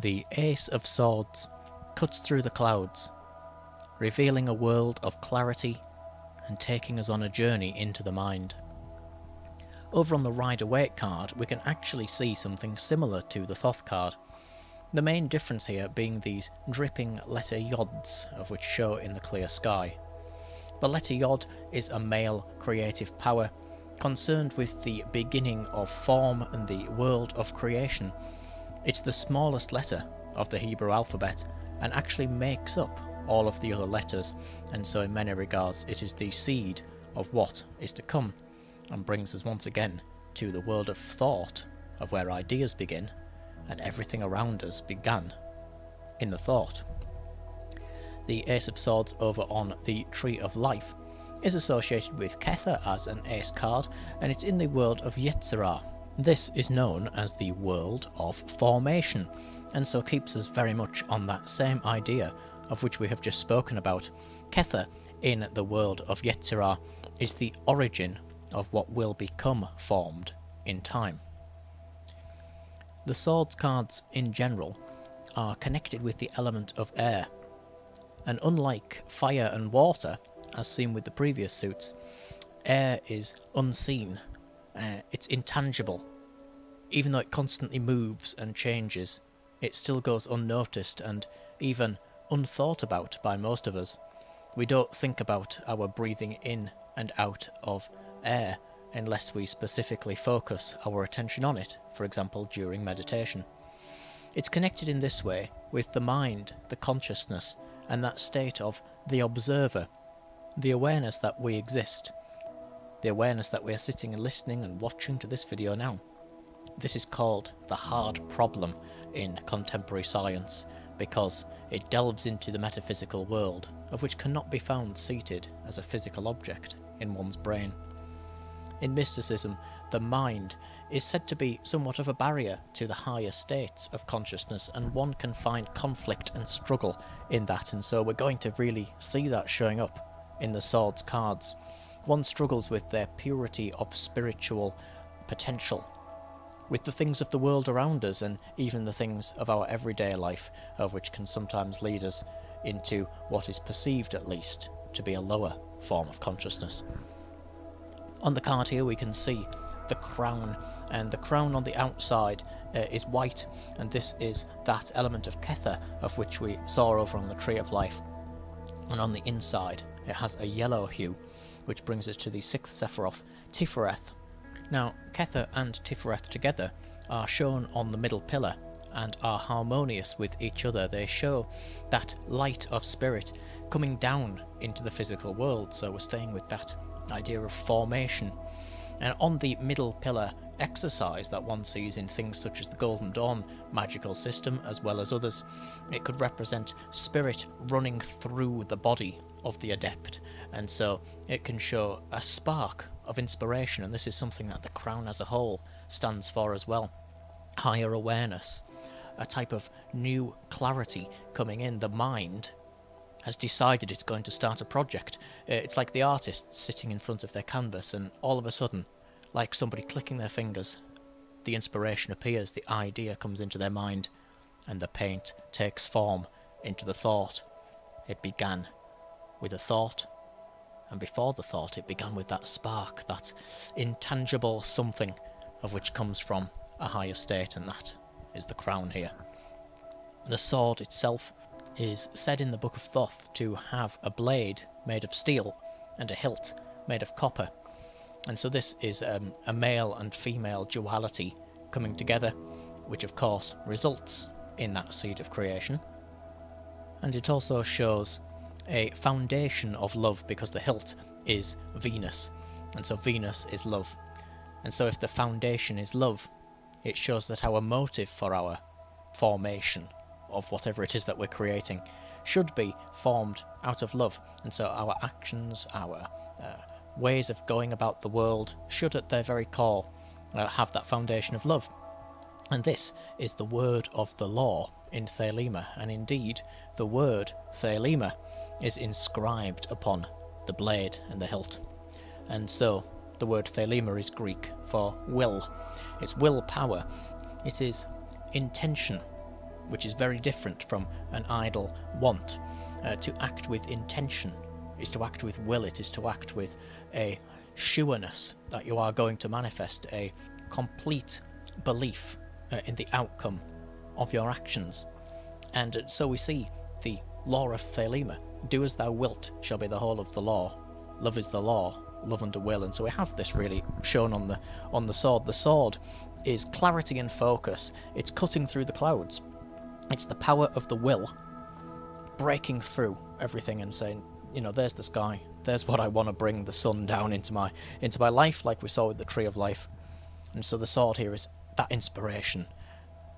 The Ace of Swords cuts through the clouds, revealing a world of clarity and taking us on a journey into the mind. Over on the Rider-Waite card, we can actually see something similar to the Thoth card. The main difference here being these dripping letter yods, of which show in the clear sky. The letter yod is a male creative power, concerned with the beginning of form and the world of creation. It's the smallest letter of the Hebrew alphabet, and actually makes up all of the other letters, and so in many regards it is the seed of what is to come, and brings us once again to the world of thought, of where ideas begin, and everything around us began in the thought. The Ace of Swords over on the Tree of Life is associated with Kether as an ace card, and it's in the world of Yetzirah. This is known as the world of formation, and so keeps us very much on that same idea of which we have just spoken about. Kether in the world of Yetzirah is the origin of what will become formed in time. The swords cards in general are connected with the element of air, and unlike fire and water, as seen with the previous suits, air is unseen, it's intangible. Even though it constantly moves and changes, it still goes unnoticed and even unthought about by most of us. We don't think about our breathing in and out of air unless we specifically focus our attention on it, for example during meditation. It's connected in this way with the mind, the consciousness, and that state of the observer, the awareness that we exist, the awareness that we are sitting and listening and watching to this video now. This is called the hard problem in contemporary science, because it delves into the metaphysical world, of which cannot be found seated as a physical object in one's brain. In mysticism, the mind is said to be somewhat of a barrier to the higher states of consciousness, and one can find conflict and struggle in that, and so we're going to really see that showing up in the swords cards. One struggles with their purity of spiritual potential, with the things of the world around us, and even the things of our everyday life, of which can sometimes lead us into what is perceived, at least, to be a lower form of consciousness. On the card here we can see the crown, and the crown on the outside is white, and this is that element of Kether of which we saw over on the Tree of Life, and on the inside it has a yellow hue, which brings us to the sixth Sephiroth, Tifereth. Now, Kether and Tifereth together are shown on the middle pillar and are harmonious with each other. They show that light of spirit coming down into the physical world, so we're staying with that idea of formation. And on the middle pillar exercise that one sees in things such as the Golden Dawn magical system, as well as others, it could represent spirit running through the body of the adept, and so it can show a spark of inspiration, and this is something that the crown as a whole stands for as well. Higher awareness, a type of new clarity coming in. The mind has decided it's going to start a project. It's like the artist sitting in front of their canvas, and all of a sudden, like somebody clicking their fingers, the inspiration appears, the idea comes into their mind, and the paint takes form into the thought. It began with a thought, and before the thought it began with that spark, that intangible something of which comes from a higher state, and that is the crown here. The sword itself is said in the Book of Thoth to have a blade made of steel and a hilt made of copper, and so this is a male and female duality coming together, which of course results in that seed of creation. And it also shows a foundation of love, because the hilt is Venus, and so Venus is love, and so if the foundation is love, it shows that our motive for our formation of whatever it is that we're creating should be formed out of love, and so our actions, our ways of going about the world should at their very core have that foundation of love. And this is the word of the law in Thelema, and indeed the word Thelema is inscribed upon the blade and the hilt, and so the word Thelema is Greek for will. It's willpower, it is intention, which is very different from an idle want. To act with intention is to act with will, it is to act with a sureness that you are going to manifest, a complete belief in the outcome of your actions. And so we see the law of Thelema, do as thou wilt shall be the whole of the law, love is the law, love under will. And so we have this really shown on the sword. The sword is clarity and focus, it's cutting through the clouds, it's the power of the will breaking through everything and saying, there's the sky, there's what I want to bring the sun down into my life, like we saw with the tree of life. And so the sword here is that inspiration,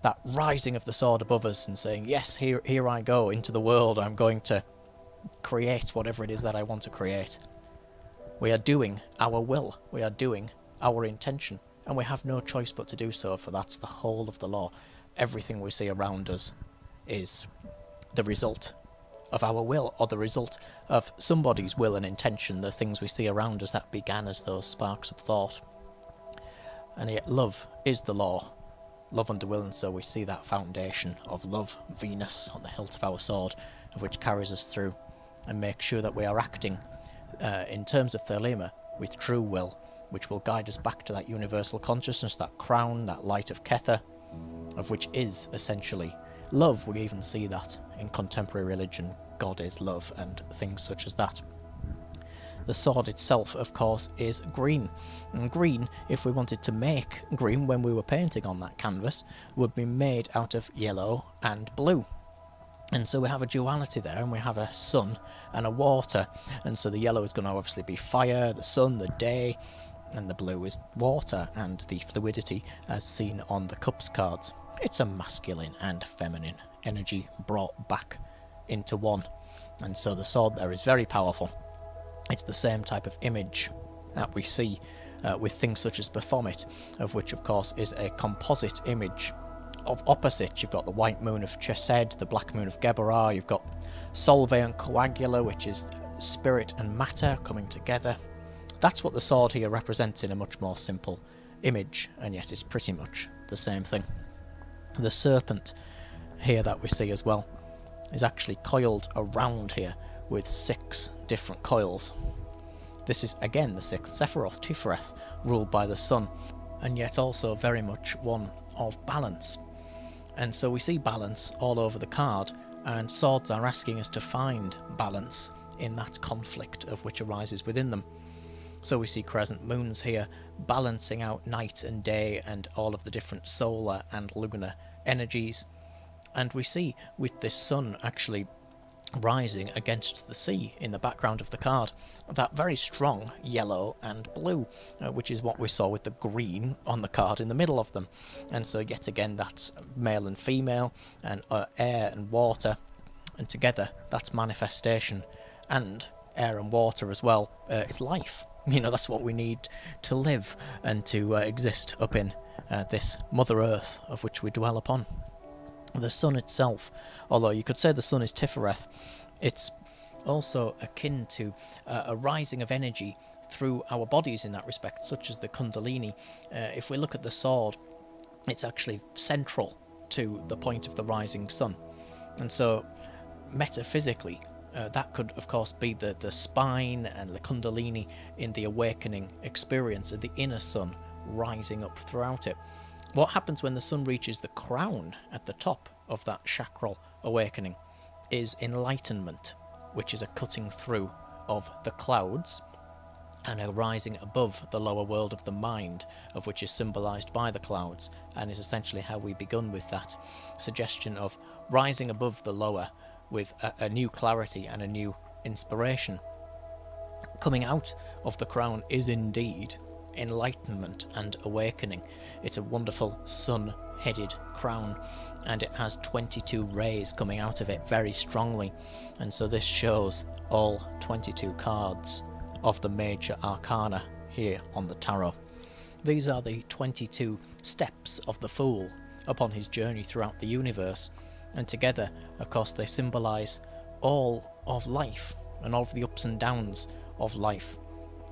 that rising of the sword above us and saying, yes, here I go into the world, I'm going to create whatever it is that I want to create. We are doing our will, we are doing our intention, and we have no choice but to do so, for that's the whole of the law. Everything we see around us is the result of our will, or the result of somebody's will and intention, the things we see around us that began as those sparks of thought. And yet love is the law, love under will, and so we see that foundation of love, Venus, on the hilt of our sword, of which carries us through and makes sure that we are acting in terms of Thelema with true will, which will guide us back to that universal consciousness, that crown, that light of Kether, of which is essentially love. We even see that in contemporary religion, God is love and things such as that. The sword itself, of course, is green. And green, if we wanted to make green when we were painting on that canvas, would be made out of yellow and blue. And so we have a duality there, and we have a sun and a water. And so the yellow is going to obviously be fire, the sun, the day, and the blue is water and the fluidity as seen on the cups cards. It's a masculine and feminine energy brought back into one. And so the sword there is very powerful. It's the same type of image that we see with things such as Baphomet, of which of course is a composite image of opposites. You've got the white moon of Chesed, the black moon of Geberah, you've got Solve and Coagula, which is spirit and matter coming together. That's what the sword here represents in a much more simple image, and yet it's pretty much the same thing. The serpent here that we see as well is actually coiled around here with 6 different coils. This is again the 6th Sephiroth, Tifereth, ruled by the sun, and yet also very much one of balance. And so we see balance all over the card, and swords are asking us to find balance in that conflict of which arises within them. So we see crescent moons here balancing out night and day and all of the different solar and lunar energies. And we see with this sun actually rising against the sea in the background of the card, that very strong yellow and blue, which is what we saw with the green on the card in the middle of them. And so yet again that's male and female, and air and water, and together that's manifestation. And air and water as well, it's life. That's what we need to live and to exist up in this Mother Earth of which we dwell upon. The sun itself, although you could say the sun is Tifereth, it's also akin to a rising of energy through our bodies in that respect, such as the Kundalini. If we look at the sword, it's actually central to the point of the rising sun. And so, metaphysically, that could, of course, be the spine and the Kundalini in the awakening experience of the inner sun rising up throughout it. What happens when the sun reaches the crown at the top of that chakral awakening is enlightenment, which is a cutting through of the clouds and a rising above the lower world of the mind, of which is symbolised by the clouds, and is essentially how we begun with that suggestion of rising above the lower with a new clarity and a new inspiration. Coming out of the crown is indeed enlightenment and awakening. It's a wonderful sun-headed crown, and it has 22 rays coming out of it very strongly, and so this shows all 22 cards of the major arcana here on the tarot. These are the 22 steps of the Fool upon his journey throughout the universe, and together, of course, they symbolise all of life and all of the ups and downs of life.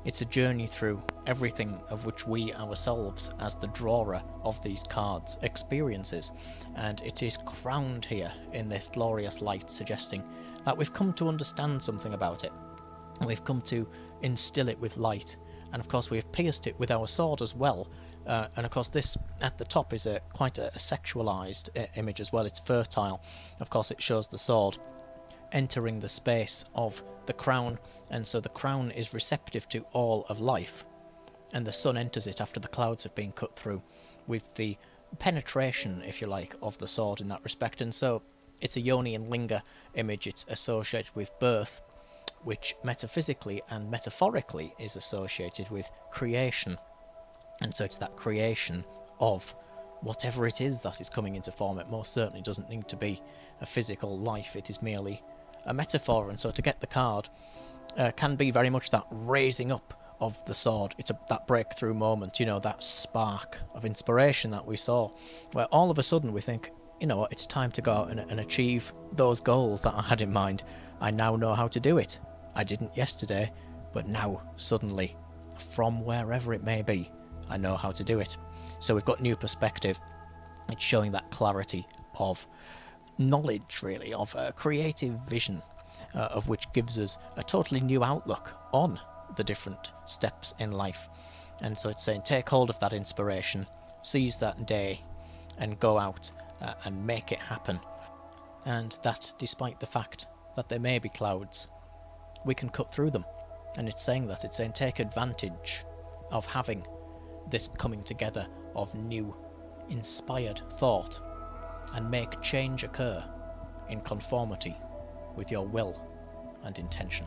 It's a journey through everything of which we ourselves, as the drawer of these cards, experiences, and it is crowned here in this glorious light, suggesting that we've come to understand something about it, and we've come to instill it with light, and of course we've pierced it with our sword as well. And of course this at the top is quite a sexualized image as well. It's fertile. Of course it shows the sword entering the space of the crown, and so the crown is receptive to all of life, and the sun enters it after the clouds have been cut through, with the penetration, if you like, of the sword in that respect. And so it's a yoni and linga image. It's associated with birth, which metaphysically and metaphorically is associated with creation. And so it's that creation of whatever it is that is coming into form. It most certainly doesn't need to be a physical life, it is merely a metaphor. And so to get the card can be very much that raising up of the sword. It's that breakthrough moment, you know, that spark of inspiration that we saw, where all of a sudden we think, you know what, it's time to go out and achieve those goals that I had in mind. I now know how to do it. I didn't yesterday, but now, suddenly, from wherever it may be, I know how to do it. So we've got new perspective. It's showing that clarity of knowledge, really, of a creative vision, of which gives us a totally new outlook on the different steps in life. And so it's saying, take hold of that inspiration, seize that day, and go out and make it happen. And that, despite the fact that there may be clouds, we can cut through them. And it's saying that, it's saying, take advantage of having this coming together of new, inspired thought, and make change occur in conformity with your will and intention.